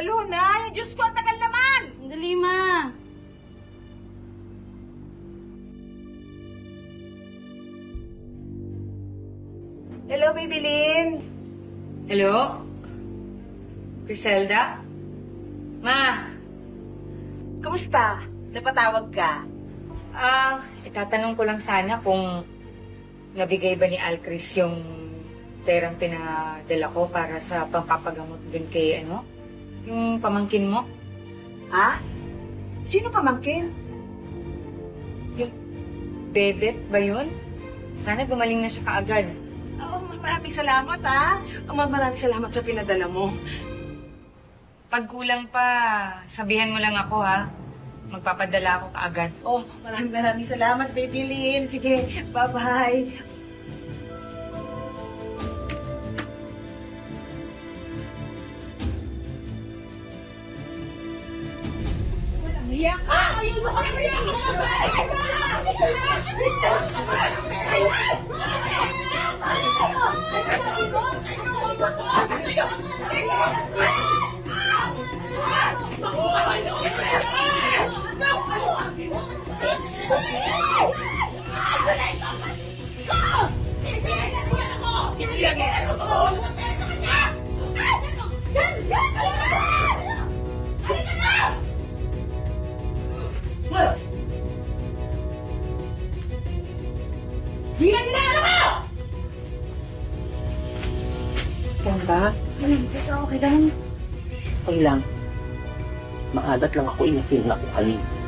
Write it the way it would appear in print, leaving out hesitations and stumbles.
Luna, yung Diyos ko, ang tagal naman! Sandali, ma. Hello, Bibilin. Hello? Griselda? Ma! Kumusta? Napatawag ka? Itatanong ko lang sana kung nabigay ba ni Alcris yung perang pinadala ko para sa pampapagamot din kay, yung pamangkin mo? Ha? Sino pamangkin? Yung Bebet ba yun? Sana gumaling na siya kaagad. Oh, maraming salamat, ha? Maraming salamat sa pinadala mo. Pag kulang pa, sabihan mo lang ako, ha? Magpapadala ako kaagad. Oh, maraming salamat, Baby Lynn. Sige, bye-bye. Walang hiya ka! Ayun mo sa hiya! Ganda? Okay lang. Okay lang. Maalat lang ako inasin na ko kanina.